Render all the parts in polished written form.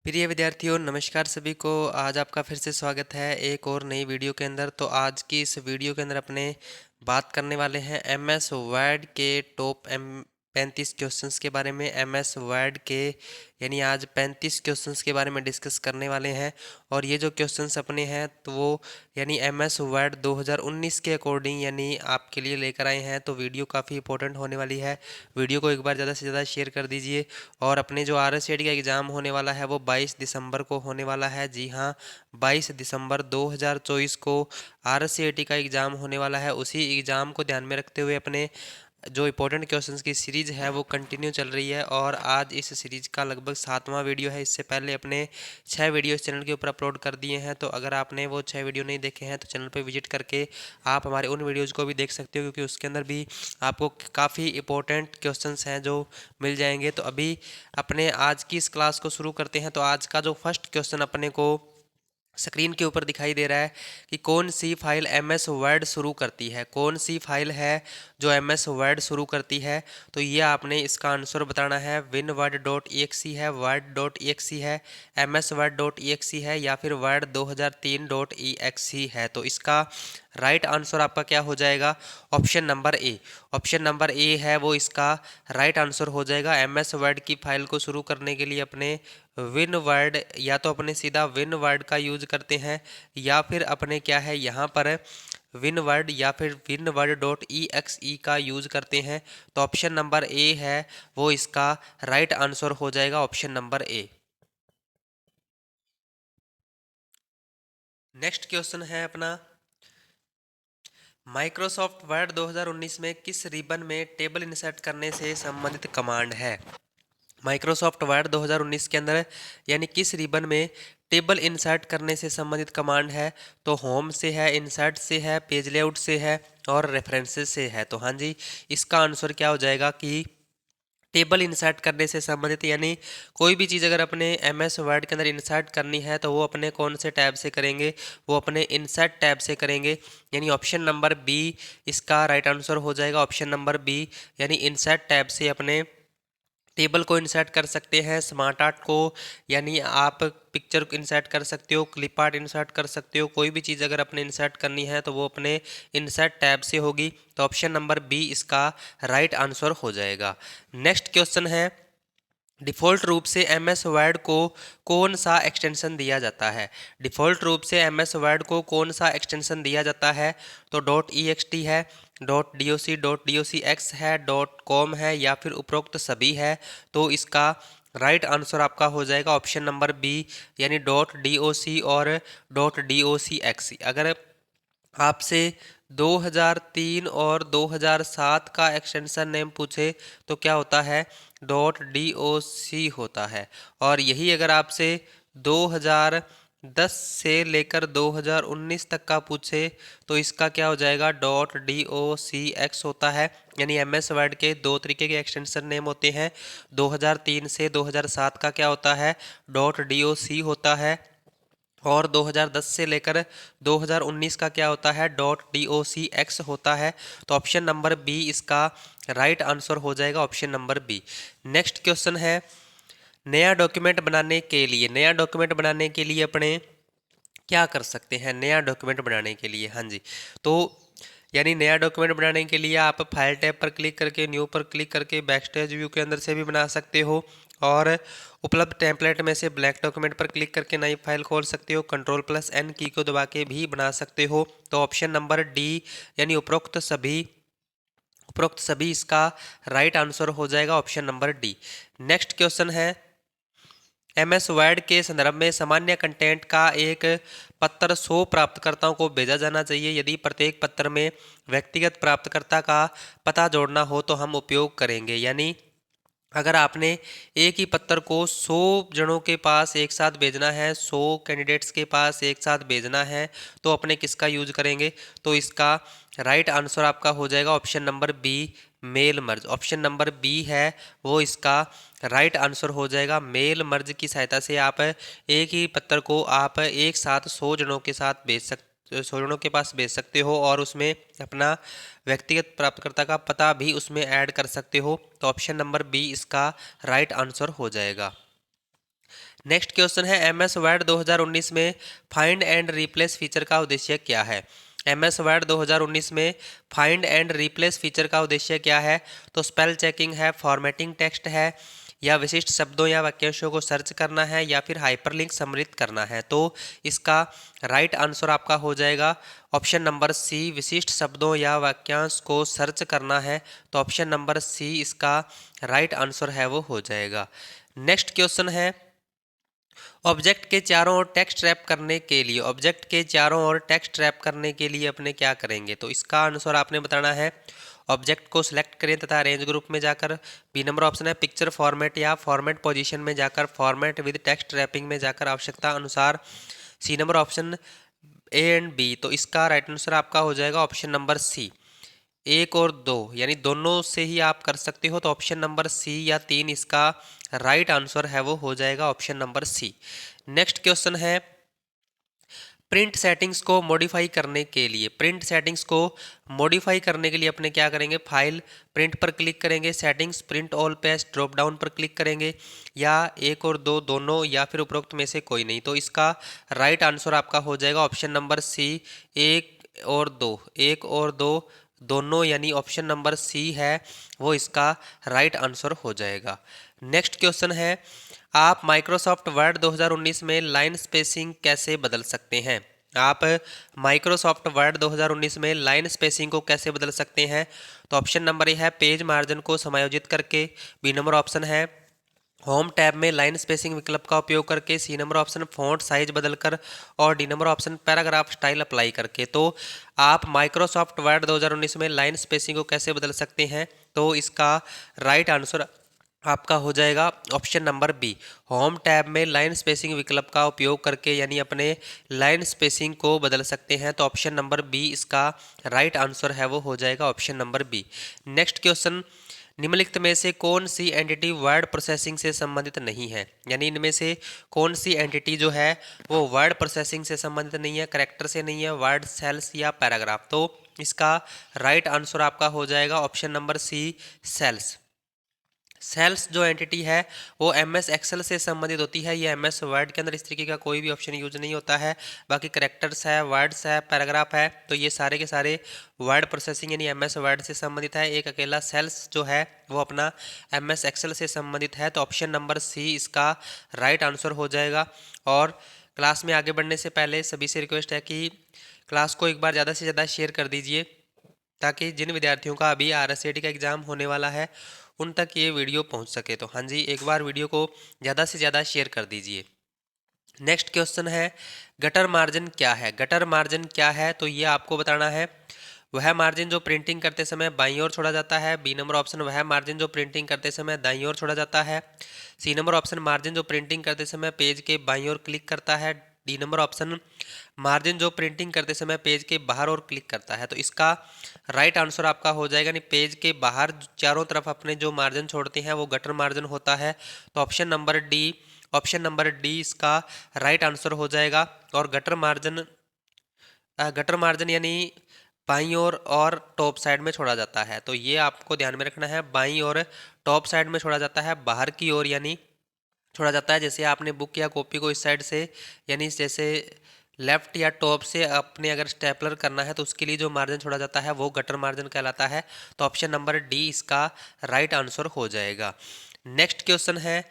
प्रिय विद्यार्थियों, नमस्कार सभी को। आज आपका फिर से स्वागत है एक और नई वीडियो के अंदर। तो आज की इस वीडियो के अंदर अपने बात करने वाले हैं एमएस वर्ड के टॉप 35 क्वेश्चंस के बारे में। एमएस वर्ड के यानी आज 35 क्वेश्चंस के बारे में डिस्कस करने वाले हैं। और ये जो क्वेश्चंस अपने हैं तो वो यानी एमएस वर्ड 2019 के अकॉर्डिंग यानी आपके लिए लेकर आए हैं। तो वीडियो काफ़ी इंपॉर्टेंट होने वाली है। वीडियो को एक बार ज़्यादा से ज़्यादा शेयर कर दीजिए। और अपने जो आरएसएडी का एग्ज़ाम होने वाला है वो 22 दिसंबर को होने वाला है। जी हाँ, 22 दिसंबर 2024 को आरएसएटी का एग्ज़ाम होने वाला है। उसी एग्ज़ाम को ध्यान में रखते हुए अपने जो इंपॉर्टेंट क्वेश्चंस की सीरीज़ है वो कंटिन्यू चल रही है। और आज इस सीरीज़ का लगभग 7वां वीडियो है। इससे पहले अपने 6 वीडियो इस चैनल के ऊपर अपलोड कर दिए हैं। तो अगर आपने वो 6 वीडियो नहीं देखे हैं तो चैनल पर विजिट करके आप हमारे उन वीडियोज़ को भी देख सकते हो, क्योंकि उसके अंदर भी आपको काफ़ी इंपॉर्टेंट क्वेश्चंस हैं जो मिल जाएंगे। तो अभी अपने आज की इस क्लास को शुरू करते हैं। तो आज का जो फर्स्ट क्वेश्चन अपने को स्क्रीन के ऊपर दिखाई दे रहा है कि कौन सी फाइल एमएस वर्ड शुरू करती है। कौन सी फाइल है जो एमएस वर्ड शुरू करती है। तो ये आपने इसका आंसर बताना है। winword.exe है, word.exe है, msword.exe है या फिर word2003.exe है। तो इसका राइट आंसर आपका क्या हो जाएगा? Option number A. Option number A है वो इसका राइट आंसर हो जाएगा। एमएस वर्ड की फाइल को शुरू करने के लिए अपने विन वर्ड या तो अपने सीधा विन वर्ड का यूज करते हैं या फिर अपने क्या है यहाँ पर विन वर्ड या फिर WinWord dot E X E का यूज करते हैं। तो ऑप्शन नंबर ए है वो इसका राइट आंसर हो जाएगा, option number A. Next question है अपना, माइक्रोसॉफ्ट वर्ड 2019 में किस रिबन में टेबल इंसर्ट करने से संबंधित कमांड है। माइक्रोसॉफ्ट वर्ड 2019 के अंदर यानी किस रिबन में टेबल इंसर्ट करने से संबंधित कमांड है। तो होम से है, इंसर्ट से है, पेज लेआउट से है और रेफरेंसेस से है। तो हाँ जी, इसका आंसर क्या हो जाएगा कि टेबल इंसर्ट करने से संबंधित यानी कोई भी चीज़ अगर अपने एमएस वर्ड के अंदर इंसर्ट करनी है तो वो अपने कौन से टैब से करेंगे? वो अपने इंसर्ट टैब से करेंगे। यानी ऑप्शन नंबर बी इसका राइट आंसर हो जाएगा। ऑप्शन नंबर बी यानी इंसर्ट टैब से अपने टेबल को इंसर्ट कर सकते हैं। स्मार्ट आर्ट को यानी आप पिक्चर को इंसर्ट कर सकते हो, क्लिप आर्ट इंसर्ट कर सकते हो। कोई भी चीज़ अगर अपने इंसर्ट करनी है तो वो अपने इंसर्ट टैब से होगी। तो ऑप्शन नंबर बी इसका राइट आंसर हो जाएगा। नेक्स्ट क्वेश्चन है, डिफ़ॉल्ट रूप से एमएस वर्ड को कौन सा एक्सटेंशन दिया जाता है। डिफ़ॉल्ट रूप से एमएस वर्ड को कौन सा एक्सटेंशन दिया जाता है। तो .ext है, .docx है, .com है या फिर उपरोक्त सभी है। तो इसका राइट आंसर आपका हो जाएगा ऑप्शन नंबर बी यानी .doc और .docx। अगर आपसे 2003 और 2007 का एक्सटेंशन नेम पूछे तो क्या होता है? .doc होता है। और यही अगर आपसे 2010 से लेकर 2019 तक का पूछे तो इसका क्या हो जाएगा? .docx होता है। यानी एमएस वर्ड के दो तरीके के एक्सटेंशन नेम होते हैं। 2003 से 2007 का क्या होता है? .doc होता है। और 2010 से लेकर 2019 का क्या होता है? .docx होता है। तो ऑप्शन नंबर बी इसका राइट आंसर हो जाएगा, option number B. Next question है, नया डॉक्यूमेंट बनाने के लिए अपने क्या कर सकते हैं? नया डॉक्यूमेंट बनाने के लिए हाँ जी, तो यानी नया डॉक्यूमेंट बनाने के लिए आप फाइल टैब पर क्लिक करके, न्यू पर क्लिक करके बैकस्टेज व्यू के अंदर से भी बना सकते हो। और उपलब्ध टेम्पलेट में से ब्लैंक डॉक्यूमेंट पर क्लिक करके नई फाइल खोल सकते हो। Ctrl+N की को दबा के भी बना सकते हो। तो ऑप्शन नंबर डी यानी उपरोक्त सभी इसका राइट आंसर हो जाएगा, option number D. Next question है, एमएस वर्ड के संदर्भ में सामान्य कंटेंट का एक पत्र 100 प्राप्तकर्ताओं को भेजा जाना चाहिए। यदि प्रत्येक पत्र में व्यक्तिगत प्राप्तकर्ता का पता जोड़ना हो तो हम उपयोग करेंगे। यानी अगर आपने एक ही पत्र को 100 जनों के पास एक साथ भेजना है, 100 कैंडिडेट्स के पास एक साथ भेजना है, तो अपने किसका यूज करेंगे? तो इसका राइट आंसर आपका हो जाएगा option number B, mail merge. Option number B है वो इसका राइट आंसर हो जाएगा। मेल मर्ज की सहायता से आप एक ही पत्र को आप एक साथ 100 जनों के साथ भेज सकते, 100 जनों के पास भेज सकते हो और उसमें अपना व्यक्तिगत प्राप्तकर्ता का पता भी उसमें ऐड कर सकते हो। तो ऑप्शन नंबर बी इसका राइट आंसर हो जाएगा। नेक्स्ट क्वेश्चन है MS वर्ड 2019 में फाइंड एंड रिप्लेस फीचर का उद्देश्य क्या है। MS वर्ड 2019 में फाइंड एंड रिप्लेस फीचर का उद्देश्य क्या है। तो स्पेल चेकिंग है, फॉर्मेटिंग टेक्स्ट है, या विशिष्ट शब्दों या वाक्यांशों को सर्च करना है, या फिर हाइपरलिंक सम्मिलित करना है। तो इसका राइट आंसर आपका हो जाएगा ऑप्शन नंबर सी, विशिष्ट शब्दों या वाक्यांश को सर्च करना है। तो ऑप्शन नंबर सी इसका राइट आंसर है वो हो जाएगा। नेक्स्ट क्वेश्चन है ऑब्जेक्ट के चारों ओर टेक्स्ट रैप करने के लिए, ऑब्जेक्ट के चारों ओर टेक्स्ट रैप करने के लिए अपने क्या करेंगे। तो इसका आंसर आपने बताना है ऑब्जेक्ट को सिलेक्ट करें तथा रेंज ग्रुप में जाकर, बी नंबर ऑप्शन है पिक्चर फॉर्मेट या फॉर्मेट पोजीशन में जाकर, फॉर्मेट विद टेक्स्ट रैपिंग में जाकर आवश्यकता अनुसार, C number option A and B. तो इसका राइट आंसर आपका हो जाएगा ऑप्शन नंबर सी, एक और दो, यानी दोनों से ही आप कर सकते हो। तो ऑप्शन नंबर सी या तीन इसका राइट आंसर है वो हो जाएगा option number C. Next question है प्रिंट सेटिंग्स को मॉडिफाई करने के लिए, प्रिंट सेटिंग्स को मॉडिफाई करने के लिए अपने क्या करेंगे, फाइल प्रिंट पर क्लिक करेंगे, settings print all page drop down पर क्लिक करेंगे, या एक और दो दोनों, या फिर उपरोक्त में से कोई नहीं। तो इसका राइट आंसर आपका हो जाएगा ऑप्शन नंबर सी, एक और दो, एक और दो दोनों, यानी ऑप्शन नंबर सी है वो इसका राइट आंसर हो जाएगा। नेक्स्ट क्वेश्चन है आप माइक्रोसॉफ्ट वर्ड 2019 में लाइन स्पेसिंग कैसे बदल सकते हैं। आप माइक्रोसॉफ्ट वर्ड 2019 में लाइन स्पेसिंग को कैसे बदल सकते हैं। तो ऑप्शन नंबर ए है पेज मार्जिन को समायोजित करके, बी नंबर ऑप्शन है होम टैब में लाइन स्पेसिंग विकल्प का उपयोग करके, C number option font size बदलकर, और D number option paragraph style apply करके। तो आप माइक्रोसॉफ्ट वर्ड 2019 में लाइन स्पेसिंग को कैसे बदल सकते हैं। तो इसका राइट आंसर आपका हो जाएगा option number B, home tab में लाइन स्पेसिंग विकल्प का उपयोग करके, यानी अपने लाइन स्पेसिंग को बदल सकते हैं। तो ऑप्शन नंबर बी इसका राइट आंसर है वो हो जाएगा option number B. Next question निम्नलिखित में से कौन सी एंटिटी वर्ड प्रोसेसिंग से संबंधित नहीं है, यानी इनमें से कौन सी एंटिटी जो है वो वर्ड प्रोसेसिंग से संबंधित नहीं है, करेक्टर से नहीं है, वर्ड सेल्स या पैराग्राफ। तो इसका राइट आंसर आपका हो जाएगा option number C, cells. Cells जो एंटिटी है वो MS एक्सेल से संबंधित होती है, ये MS वर्ड के अंदर इस तरीके का कोई भी ऑप्शन यूज नहीं होता है। बाकी करेक्टर्स है, वर्ड्स है, पैराग्राफ है, तो ये सारे के सारे वर्ड प्रोसेसिंग यानी MS वर्ड से संबंधित है। एक अकेला सेल्स जो है वो अपना MS एक्सेल से संबंधित है। तो ऑप्शन नंबर सी इसका राइट आंसर हो जाएगा। और क्लास में आगे बढ़ने से पहले सभी से रिक्वेस्ट है कि क्लास को एक बार ज़्यादा से ज़्यादा शेयर कर दीजिए, ताकि जिन विद्यार्थियों का अभी RSAT का एग्ज़ाम होने वाला है उन तक ये वीडियो पहुंच सके। तो हाँ जी, एक बार वीडियो को ज़्यादा से ज़्यादा शेयर कर दीजिए। नेक्स्ट क्वेश्चन है गटर मार्जिन क्या है। गटर मार्जिन क्या है, तो ये आपको बताना है वह मार्जिन जो प्रिंटिंग करते समय बाईं ओर छोड़ा जाता है, बी नंबर ऑप्शन वह मार्जिन जो प्रिंटिंग करते समय दाईं ओर छोड़ा जाता है, सी नंबर ऑप्शन मार्जिन जो प्रिंटिंग करते समय पेज के बाईं ओर क्लिक करता है, डी नंबर ऑप्शन मार्जिन जो प्रिंटिंग करते समय पेज के बाहर और क्लिक करता है। तो इसका राइट आंसर आपका हो जाएगा, नहीं पेज के बाहर चारों तरफ अपने जो मार्जिन छोड़ते हैं वो गटर मार्जिन होता है। तो option number D, option number D इसका राइट आंसर हो जाएगा। और गटर मार्जिन यानी बाईं ओर और टॉप साइड में छोड़ा जाता है। तो ये आपको ध्यान में रखना है, बाईं और टॉप साइड में छोड़ा जाता है, बाहर की ओर यानी छोड़ा जाता है। जैसे आपने बुक या कॉपी को इस साइड से, यानी जैसे लेफ्ट या टॉप से अपने अगर स्टेपलर करना है तो उसके लिए जो मार्जिन छोड़ा जाता है वो गटर मार्जिन कहलाता है। तो ऑप्शन नंबर डी इसका राइट आंसर हो जाएगा। नेक्स्ट क्वेश्चन है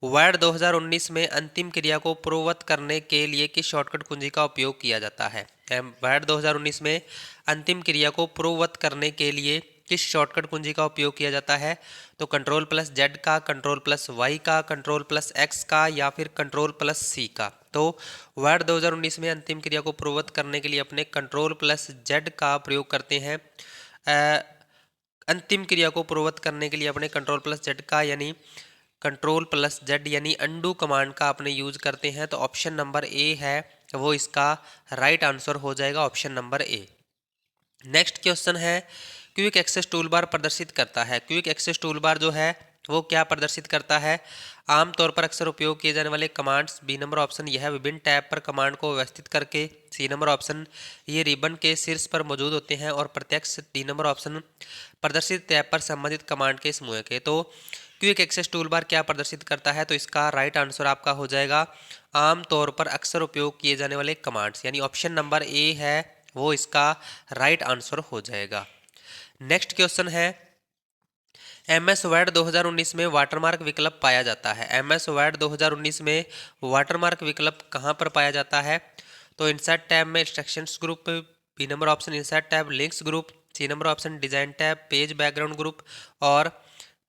वर्ड 2019 में अंतिम क्रिया को पूर्ववत करने के लिए किस शॉर्टकट कुंजी का उपयोग किया जाता है। वर्ड 2019 में अंतिम क्रिया को पूर्ववत करने के लिए किस शॉर्टकट कुंजी का उपयोग किया जाता है। तो Ctrl+Z का, Ctrl+Y का, Ctrl+X का, या फिर Ctrl+C का। तो वर्ड 2019 में अंतिम क्रिया को पूर्ववत करने के लिए अपने Ctrl+Z का प्रयोग करते हैं। अंतिम क्रिया को पूर्ववत करने के लिए अपने Ctrl+Z का यानी Ctrl+Z यानी अंडू कमांड का अपने यूज करते हैं। तो ऑप्शन नंबर ए है वो इसका राइट आंसर हो जाएगा, option number A. Next question है क्विक एक्सेस टूल बार प्रदर्शित करता है। क्विक एक्सेस टूल बार जो है वो क्या प्रदर्शित करता है। आमतौर पर अक्सर उपयोग किए जाने वाले कमांड्स, बी नंबर ऑप्शन यह विभिन्न टैब पर कमांड को व्यवस्थित करके, सी नंबर ऑप्शन ये रिबन के शीर्ष पर मौजूद होते हैं और प्रत्यक्ष, डी नंबर ऑप्शन प्रदर्शित टैब पर संबंधित कमांड के समूह के। तो क्विक एक्सेस टूल बार क्या प्रदर्शित करता है? तो इसका राइट आंसर आपका हो जाएगा आमतौर पर अक्सर उपयोग किए जाने वाले कमांड्स, यानी ऑप्शन नंबर ए है वो इसका राइट आंसर हो जाएगा। नेक्स्ट क्वेश्चन है, एमएस वर्ड 2019 में वाटरमार्क विकल्प पाया जाता है। एमएस वर्ड 2019 में वाटरमार्क विकल्प कहाँ पर पाया जाता है? तो इंसर्ट टैब में instructions group, B number option insert tab links group, C number option design tab page background group और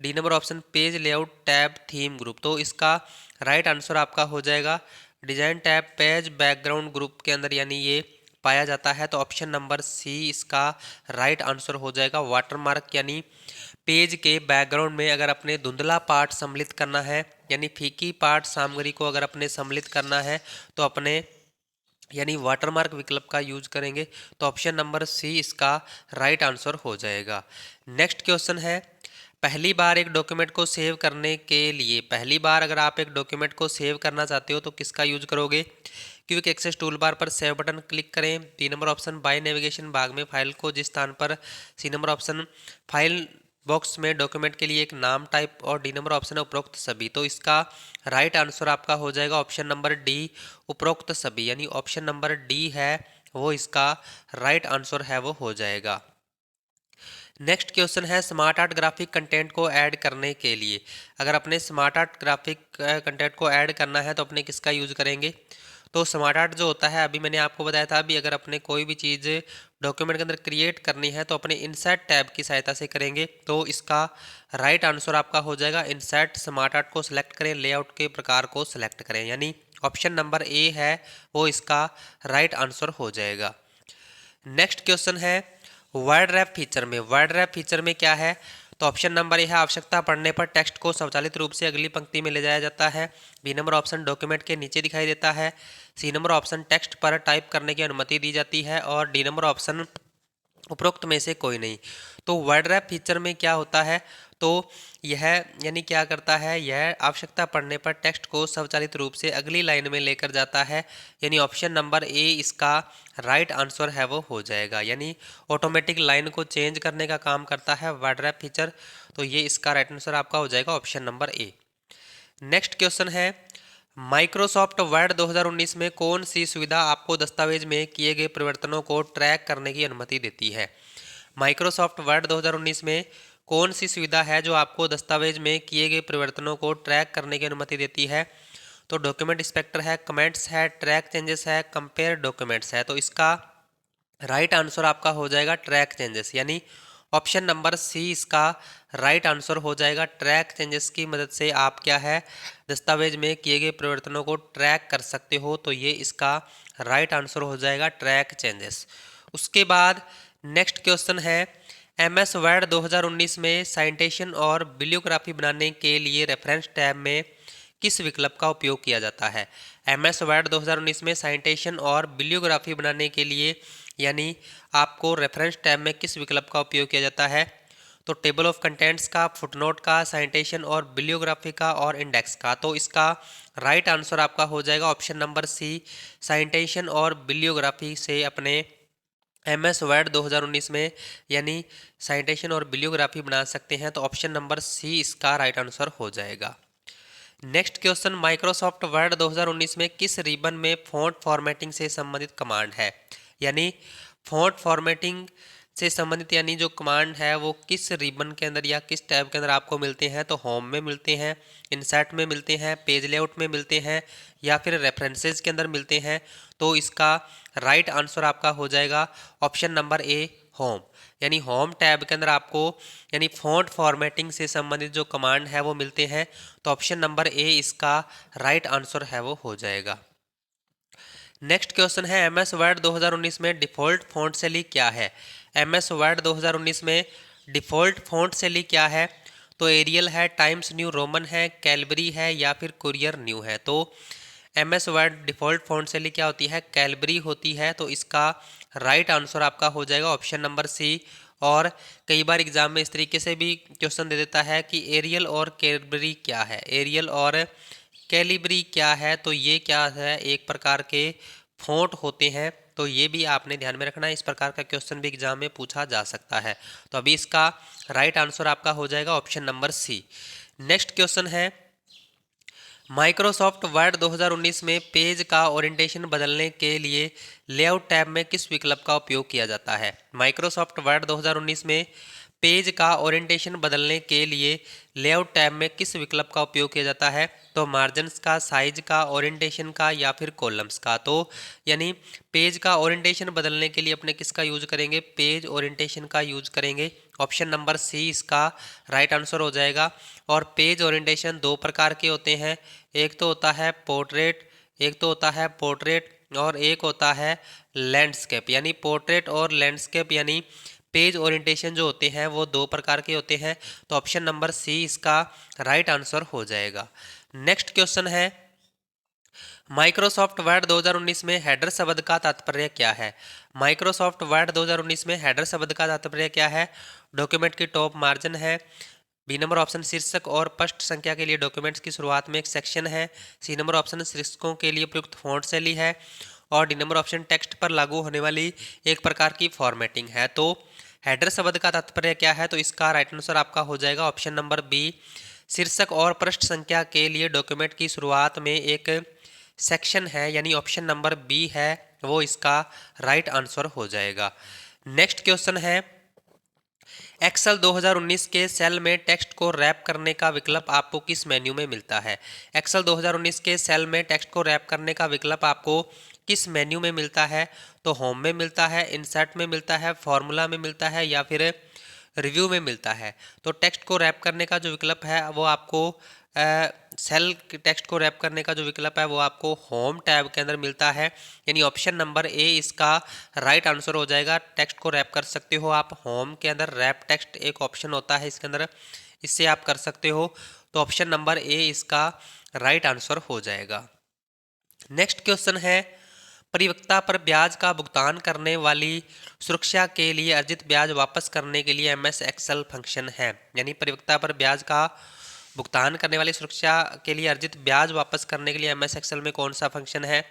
D number option page layout tab theme group. तो इसका राइट आंसर आपका हो जाएगा design tab page background group के अंदर, यानी ये पाया जाता है। तो ऑप्शन नंबर सी इसका राइट आंसर हो जाएगा। वाटरमार्क यानी पेज के बैकग्राउंड में अगर अपने धुंधला पार्ट सम्मिलित करना है, यानी फीकी पार्ट सामग्री को अगर अपने सम्मिलित करना है तो अपने यानी वाटरमार्क विकल्प का यूज करेंगे। तो ऑप्शन नंबर सी इसका राइट आंसर हो जाएगा। नेक्स्ट क्वेश्चन है, पहली बार एक डॉक्यूमेंट को सेव करने के लिए, पहली बार अगर आप एक डॉक्यूमेंट को सेव करना चाहते हो तो किसका यूज करोगे? क्विक एक्सेस टूल बार पर सेव बटन क्लिक करें, बी नंबर ऑप्शन बाय नेविगेशन भाग में फाइल को जिस स्थान पर, C number option file box में डॉक्यूमेंट के लिए एक नाम टाइप और डी नंबर ऑप्शन है उपरोक्त सभी। तो इसका राइट आंसर आपका हो जाएगा ऑप्शन नंबर डी उपरोक्त सभी, यानी ऑप्शन नंबर डी है वो इसका राइट आंसर है वो हो जाएगा। नेक्स्ट क्वेश्चन है, स्मार्ट आर्ट ग्राफिक कंटेंट को ऐड करने के लिए, अगर अपने स्मार्ट आर्ट ग्राफिक कंटेंट को ऐड करना है तो अपने किसका यूज करेंगे? तो स्मार्ट आर्ट जो होता है, अभी मैंने आपको बताया था, अभी अगर अपने कोई भी चीज़ डॉक्यूमेंट के अंदर क्रिएट करनी है तो अपने इंसर्ट टैब की सहायता से करेंगे। तो इसका राइट आंसर आपका हो जाएगा इंसर्ट स्मार्ट आर्ट को सिलेक्ट करें, लेआउट के प्रकार को सिलेक्ट करें, यानी ऑप्शन नंबर ए है वो इसका राइट आंसर हो जाएगा। नेक्स्ट क्वेश्चन है, वर्ड रैप फीचर में, वर्ड रैप फीचर में क्या है? तो ऑप्शन नंबर ए है आवश्यकता पड़ने पर टेक्स्ट को स्वचालित रूप से अगली पंक्ति में ले जाया जाता है, बी नंबर ऑप्शन डॉक्यूमेंट के नीचे दिखाई देता है, सी नंबर ऑप्शन टेक्स्ट पर टाइप करने की अनुमति दी जाती है और डी नंबर ऑप्शन उपरोक्त में से कोई नहीं। तो वर्ड रैप फीचर में क्या होता है? तो यह यानी क्या करता है, यह आवश्यकता पड़ने पर टेक्स्ट को स्वचालित रूप से अगली लाइन में लेकर जाता है, यानी ऑप्शन नंबर ए इसका राइट आंसर है वो हो जाएगा, यानी ऑटोमेटिक लाइन को चेंज करने का काम करता है वर्ड रैप फीचर। तो ये इसका राइट आंसर आपका हो जाएगा option number A. Next question है, माइक्रोसॉफ्ट वर्ड 2019 में कौन सी सुविधा आपको दस्तावेज में किए गए परिवर्तनों को ट्रैक करने की अनुमति देती है? माइक्रोसॉफ्ट वर्ड 2019 में कौन सी सुविधा है जो आपको दस्तावेज में किए गए परिवर्तनों को ट्रैक करने की अनुमति देती है? तो डॉक्यूमेंट इंस्पेक्टर है, कमेंट्स है, ट्रैक चेंजेस है, कंपेयर डॉक्यूमेंट्स है। तो इसका राइट आंसर आपका हो जाएगा ट्रैक चेंजेस, यानी ऑप्शन नंबर सी इसका राइट आंसर हो जाएगा। ट्रैक चेंजेस की मदद से आप क्या है, दस्तावेज में किए गए परिवर्तनों को ट्रैक कर सकते हो। तो ये इसका राइट आंसर हो जाएगा ट्रैक चेंजेस। उसके बाद नेक्स्ट क्वेश्चन है, एमएस वर्ड 2019 में साइटेशन और बिब्लियोग्राफी बनाने के लिए रेफरेंस टैब में किस विकल्प का उपयोग किया जाता है? एमएस वर्ड 2019 में साइटेशन और बिब्लियोग्राफी बनाने के लिए यानी आपको रेफरेंस टैब में किस विकल्प का उपयोग किया जाता है? तो टेबल ऑफ कंटेंट्स का, फुटनोट का, साइटेशन और बिब्लियोग्राफी का और इंडेक्स का। तो इसका राइट आंसर आपका हो जाएगा ऑप्शन नंबर सी, साइटेशन और बिब्लियोग्राफी से अपने एमएस वर्ड 2019 में यानी साइटेशन और बिब्लियोग्राफी बना सकते हैं। तो ऑप्शन नंबर सी इसका राइट आंसर हो जाएगा। नेक्स्ट क्वेश्चन, माइक्रोसॉफ्ट वर्ड 2019 में किस रिबन में फॉन्ट फॉर्मेटिंग से संबंधित कमांड है? यानी फॉन्ट फॉर्मेटिंग से संबंधित यानी जो कमांड है वो किस रिबन के अंदर या किस टैब के अंदर आपको मिलते हैं? तो होम में मिलते हैं, इंसर्ट में मिलते हैं, पेज लेआउट में मिलते हैं या फिर रेफरेंसेस के अंदर मिलते हैं। तो इसका राइट आंसर आपका हो जाएगा ऑप्शन नंबर ए होम, यानी होम टैब के अंदर आपको यानी फॉन्ट फॉर्मेटिंग से संबंधित जो कमांड है वो मिलते हैं। तो ऑप्शन नंबर ए इसका राइट आंसर है वो हो जाएगा। नेक्स्ट क्वेश्चन है, एमएस वर्ड 2019 में डिफ़ॉल्ट फॉन्ट शैली क्या है? एमएस वर्ड 2019 में डिफ़ॉल्ट फॉन्ट शैली क्या है? तो एरियल है, टाइम्स न्यू रोमन है, कैलबरी है या फिर कुरियर न्यू है। तो एमएस वर्ड डिफ़ॉल्ट फॉन्ट शैली क्या होती है? कैलबरी होती है। तो इसका राइट आंसर आपका हो जाएगा ऑप्शन नंबर सी। और कई बार एग्जाम में इस तरीके से भी क्वेश्चन दे देता है कि एरियल और कैलबरी क्या है, एरियल और कैलिबरी क्या है। तो ये क्या है, एक प्रकार के फॉन्ट होते हैं। तो ये भी आपने ध्यान में रखना है, इस प्रकार का क्वेश्चन भी एग्जाम में पूछा जा सकता है। तो अभी इसका राइट आंसर आपका हो जाएगा option number C. Next question है, माइक्रोसॉफ्ट वर्ड 2019 में पेज का ओरिएंटेशन बदलने के लिए लेआउट टैब में किस विकल्प का उपयोग किया जाता है? माइक्रोसॉफ्ट वर्ड 2019 में पेज का ओरिएंटेशन बदलने के लिए लेआउट टैब में किस विकल्प का उपयोग किया जाता है? तो मार्जिन्स का, साइज का, ओरिएंटेशन का या फिर कॉलम्स का। तो यानी पेज का ओरिएंटेशन बदलने के लिए अपने किसका यूज करेंगे? पेज ओरिएंटेशन का यूज करेंगे। ऑप्शन नंबर सी इसका राइट आंसर हो जाएगा। और पेज ओरिएंटेशन दो प्रकार के होते हैं, एक तो होता है पोर्ट्रेट, और एक होता है लैंडस्केप। यानी पोर्ट्रेट और लैंडस्केप यानी पेज ओरिएंटेशन जो होते हैं वो दो प्रकार के होते हैं। तो ऑप्शन नंबर सी इसका राइट आंसर हो जाएगा। नेक्स्ट क्वेश्चन है, माइक्रोसॉफ्ट वर्ड 2019 में हेडर शब्द का तात्पर्य क्या है? माइक्रोसॉफ्ट वर्ड 2019 में हेडर शब्द का तात्पर्य क्या है? डॉक्यूमेंट की टॉप मार्जिन है। बी नंबर ऑप्शन शीर्षक और पृष्ठ संख्या के लिए डॉक्यूमेंट्स की शुरुआत में एक सेक्शन है। सी नंबर ऑप्शन शीर्षकों के लिए प्रयुक्त फॉन्ट शैली है। और डी नंबर ऑप्शन टेक्स्ट पर लागू होने वाली एक प्रकार की फॉर्मेटिंग है। तो हेडर शब्द का तात्पर्य क्या है? तो इसका राइट आंसर आपका हो जाएगा ऑप्शन नंबर बी, शीर्षक और पृष्ठ संख्या के लिए डॉक्यूमेंट की शुरुआत में एक सेक्शन है, यानी ऑप्शन नंबर बी है वो इसका राइट आंसर हो जाएगा। नेक्स्ट क्वेश्चन है, एक्सेल 2019 के सेल में टेक्स्ट को रैप करने का विकल्प आपको किस मेन्यू में मिलता है? एक्सेल 2019 के सेल में टेक्स्ट को रैप करने का विकल्प आपको किस मेन्यू में मिलता है? तो होम में मिलता है, इंसर्ट में मिलता है, फॉर्मूला में मिलता है या फिर रिव्यू में मिलता है। तो टेक्स्ट को रैप करने का जो विकल्प है वो आपको सेल टेक्स्ट को रैप करने का जो विकल्प है वो आपको होम टैब के अंदर मिलता है, यानी ऑप्शन नंबर ए इसका राइट आंसर हो जाएगा। टेक्स्ट को रैप कर सकते हो आप होम के अंदर, रैप टेक्स्ट एक ऑप्शन होता है इसके अंदर, इससे आप कर सकते हो। तो ऑप्शन नंबर ए इसका राइट आंसर हो जाएगा। नेक्स्ट क्वेश्चन है, परिपक्वता पर ब्याज का भुगतान करने वाली सुरक्षा के लिए अर्जित ब्याज वापस करने के लिए एमएस एक्सेल फंक्शन है। यानी परिपक्वता पर ब्याज का भुगतान करने वाली सुरक्षा के लिए अर्जित ब्याज वापस करने के लिए एमएस एक्सेल में कौन सा फंक्शन है?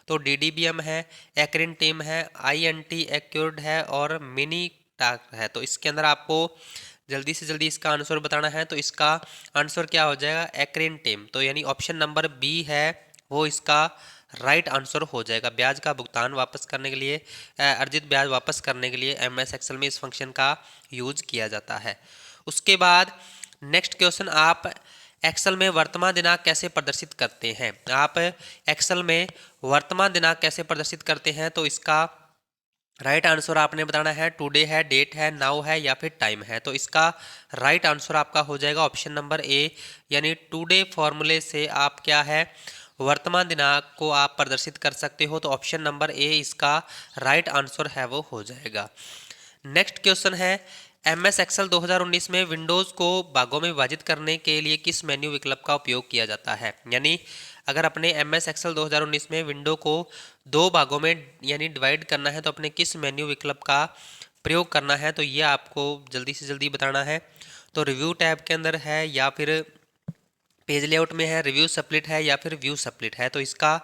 तो डीडीबीएम है, एक्रिन टीम है, आईएनटी एक्यूर्ड है और मिनी टाक है। तो इसके अंदर आपको जल्दी से जल्दी इसका आंसर बताना है। तो इसका आंसर क्या हो जाएगा? Eccrine team. तो यानी ऑप्शन नंबर बी है वो इसका राइट आंसर हो जाएगा। ब्याज का भुगतान वापस करने के लिए, अर्जित ब्याज वापस करने के लिए एमएस एक्सेल में इस फंक्शन का यूज किया जाता है। उसके बाद नेक्स्ट क्वेश्चन, आप एक्सेल में वर्तमान दिनांक कैसे प्रदर्शित करते हैं? आप एक्सेल में वर्तमान दिनांक कैसे प्रदर्शित करते हैं? तो इसका राइट आंसर आपने बताना है, टुडे है, डेट है, नाउ है या फिर टाइम है। तो इसका राइट आंसर आपका हो जाएगा ऑप्शन नंबर ए, यानी टुडे फॉर्मूले से आप क्या है वर्तमान दिनांक को आप प्रदर्शित कर सकते हो। तो ऑप्शन नंबर ए इसका राइट आंसर है वो हो जाएगा। नेक्स्ट क्वेश्चन है, एमएस एक्सेल 2019 में विंडोज़ को भागों में विभाजित करने के लिए किस मेन्यू विकल्प का उपयोग किया जाता है? यानी अगर अपने एमएस एक्सेल 2019 में विंडो को दो भागों में यानी डिवाइड करना है तो अपने किस मेन्यू विकल्प का प्रयोग करना है? तो ये आपको जल्दी से जल्दी बताना है। तो रिव्यू टैब के अंदर है या फिर पेज लेआउट में है, रिव्यू स्प्लिट है या फिर व्यू स्प्लिट है। तो इसका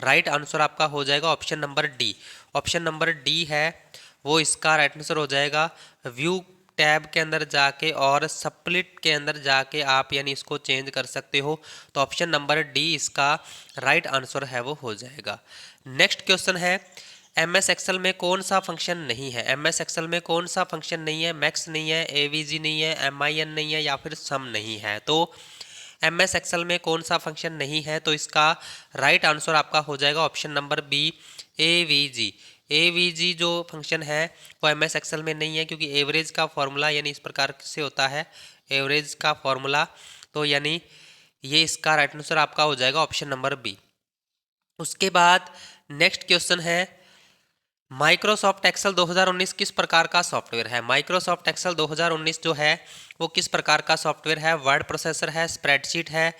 राइट आंसर आपका हो जाएगा option number D. Option number D है वो इसका राइट आंसर हो जाएगा। व्यू टैब के अंदर जाके और स्प्लिट के अंदर जाके आप यानी इसको चेंज कर सकते हो। तो ऑप्शन नंबर डी इसका राइट आंसर है वो हो जाएगा। नेक्स्ट क्वेश्चन है, एमएस एक्सेल में कौन सा फंक्शन नहीं है? एमएस एक्सेल में कौन सा फंक्शन नहीं है? मैक्स नहीं है, एवीजी नहीं है, एमआईएन नहीं है या फिर सम नहीं है। तो एमएस एक्सेल में कौन सा फंक्शन नहीं है? तो इसका राइट आंसर आपका हो जाएगा option number B, AVG. AVG जो फंक्शन है वो एमएस एक्सेल में नहीं है, क्योंकि एवरेज का फॉर्मूला यानी इस प्रकार से होता है, एवरेज का फॉर्मूला। तो यानी ये इसका राइट आंसर आपका हो जाएगा ऑप्शन नंबर बी। उसके बाद नेक्स्ट क्वेश्चन है, माइक्रोसॉफ्ट एक्सेल 2019 किस प्रकार का सॉफ्टवेयर है? माइक्रोसॉफ्ट एक्सेल 2019 जो है वो किस प्रकार का सॉफ्टवेयर है? वर्ड प्रोसेसर है, स्प्रेडशीट है,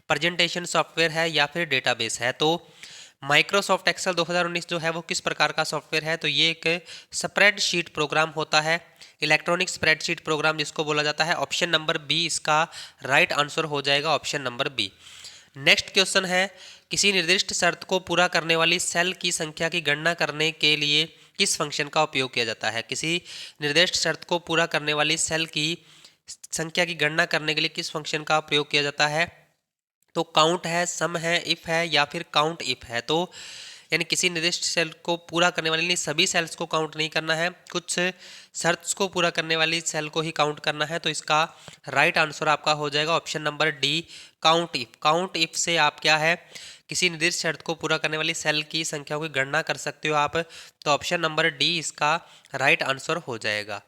प्रेजेंटेशन सॉफ्टवेयर है या फिर डेटाबेस है? तो माइक्रोसॉफ्ट एक्सेल 2019 जो है वो किस प्रकार का सॉफ्टवेयर है? तो ये एक स्प्रेडशीट प्रोग्राम होता है, इलेक्ट्रॉनिक स्प्रेडशीट प्रोग्राम जिसको बोला जाता है। ऑप्शन नंबर बी इसका राइट आंसर हो जाएगा, option number B. Next question है, किसी निर्दिष्ट शर्त को पूरा करने वाली सेल की संख्या की गणना करने के लिए किस फंक्शन का उपयोग किया जाता है? किसी निर्दिष्ट शर्त को पूरा करने वाली सेल की संख्या की गणना करने के लिए किस फंक्शन का प्रयोग किया जाता है? तो काउंट है, सम है, इफ है या फिर काउंट इफ है। तो यानी किसी निर्दिष्ट सेल को पूरा करने वाले नहीं, सभी सेल्स को काउंट नहीं करना है, कुछ शर्त्स को पूरा करने वाली सेल को ही काउंट करना है। तो इसका राइट आंसर आपका हो जाएगा option number D, count if. Count if से आप क्या है, किसी निर्दिष्ट शर्त को पूरा करने वाली सेल की संख्या की गणना कर सकते हो आप। तो ऑप्शन नंबर डी इसका राइट आंसर हो जाएगा।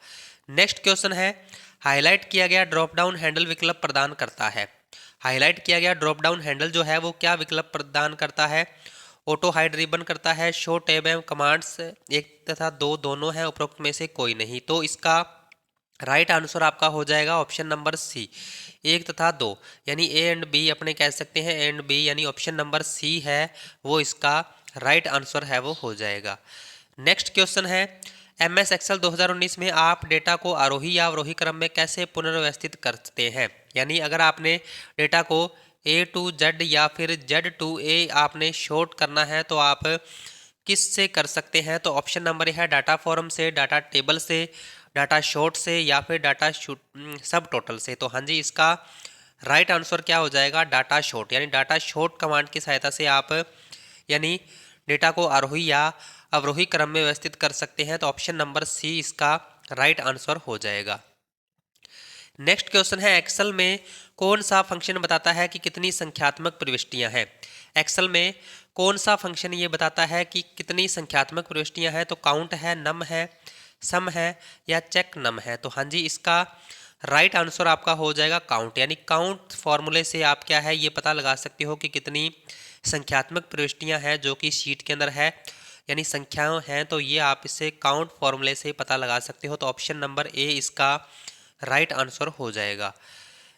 नेक्स्ट क्वेश्चन है, हाईलाइट किया गया ड्रॉप डाउन हैंडल विकल्प प्रदान करता है। हाईलाइट किया गया ड्रॉप डाउन हैंडल जो है वो क्या विकल्प प्रदान करता है? ऑटो हाइड रिबन करता है, शो टैब एंड कमांड्स एक तथा दो दोनों हैं, उपरोक्त में से कोई नहीं। तो इसका राइट आंसर आपका हो जाएगा ऑप्शन नंबर सी, एक तथा दो, यानी ए एंड बी अपने कह सकते हैं, ए एंड बी, यानी ऑप्शन नंबर सी है वो इसका राइट आंसर है वो हो जाएगा। नेक्स्ट क्वेश्चन है, MS एक्सेल 2019 में आप डेटा को आरोही या अवरोही क्रम में कैसे पुनर्व्यवस्थित करते हैं? यानी अगर आपने डेटा को A to Z या फिर Z to A आपने शॉर्ट करना है तो आप किस से कर सकते हैं? तो ऑप्शन नंबर है डाटा फॉर्म से, डाटा टेबल से, डाटा शॉर्ट से या फिर डाटा सब टोटल से। तो हाँ जी, इसका राइट आंसर क्या हो जाएगा? डाटा शॉर्ट, यानी डाटा शॉर्ट कमांड की सहायता से आप यानी डेटा को आरोही या अवरोही क्रम में व्यवस्थित कर सकते हैं। तो ऑप्शन नंबर सी इसका राइट आंसर हो जाएगा। नेक्स्ट क्वेश्चन है, एक्सेल में कौन सा फंक्शन बताता है कि कितनी संख्यात्मक प्रविष्टियां हैं? एक्सेल में कौन सा फंक्शन ये बताता है कि कितनी संख्यात्मक प्रविष्टियां हैं? तो काउंट है, नम है, सम है या चेक नम है? तो हाँ जी, इसका राइट आंसर आपका हो जाएगा काउंट, यानी काउंट फॉर्मूले से आप क्या है ये पता लगा सकते हो कि कितनी संख्यात्मक प्रविष्टियां हैं जो कि शीट के अंदर है, यानी संख्याएं हैं। तो ये आप इसे काउंट फॉर्मूले से पता लगा सकते हो। तो ऑप्शन नंबर ए इसका राइट आंसर हो जाएगा।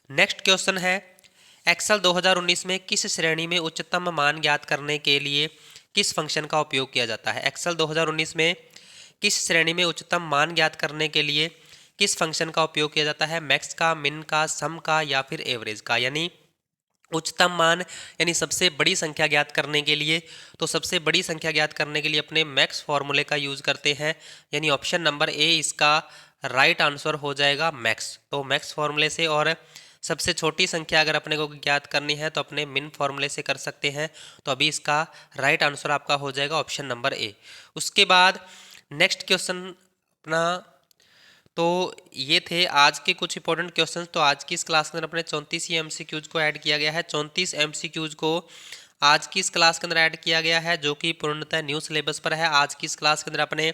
नेक्स्ट क्वेश्चन है, एक्सेल 2019 में किस श्रेणी में उच्चतम मान ज्ञात करने के लिए किस फंक्शन का उपयोग किया जाता है? एक्सेल 2019 में किस श्रेणी में उच्चतम मान ज्ञात करने के लिए किस फंक्शन का उपयोग किया जाता है? मैक्स का, मिन का, सम का या फिर एवरेज का? यानी उच्चतम मान यानी सबसे बड़ी संख्या ज्ञात करने के लिए, तो सबसे बड़ी संख्या ज्ञात करने के लिए अपने मैक्स फॉर्मूले का यूज करते हैं, यानी ऑप्शन नंबर ए इसका राइट आंसर हो जाएगा मैक्स। तो मैक्स फॉर्मूले से, और सबसे छोटी संख्या अगर अपने को ज्ञात करनी है तो अपने मिन फॉर्मूले से कर सकते हैं। तो अभी इसका राइट आंसर आपका हो जाएगा ऑप्शन नंबर ए। उसके बाद नेक्स्ट क्वेश्चन अपना, तो ये थे आज के कुछ इंपॉर्टेंट क्वेश्चंस। तो आज की इस क्लास के अंदर अपने 34 ही एमसीक्यूज को ऐड किया गया है। 34 एमसीक्यूज को आज की इस क्लास के अंदर ऐड किया गया है, जो कि पूर्णतः न्यू सिलेबस पर है। आज की इस क्लास के अंदर अपने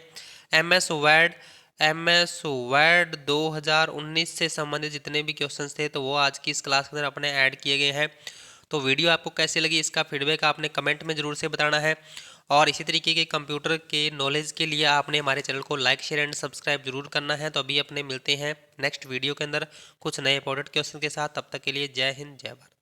एमएस वर्ड 2019 से संबंधित जितने भी क्वेश्चंस थे तो वो आज की इस क्लास के अंदर अपने ऐड किए गए हैं। तो वीडियो आपको कैसी लगी इसका फीडबैक आपने कमेंट में ज़रूर से बताना है, और इसी तरीके के कंप्यूटर के नॉलेज के लिए आपने हमारे चैनल को लाइक, शेयर एंड सब्सक्राइब जरूर करना है। तो अभी अपने मिलते हैं नेक्स्ट वीडियो के अंदर कुछ नए इंपॉर्टेंट क्वेश्चन के साथ। तब तक के लिए जय हिंद, जय भारत।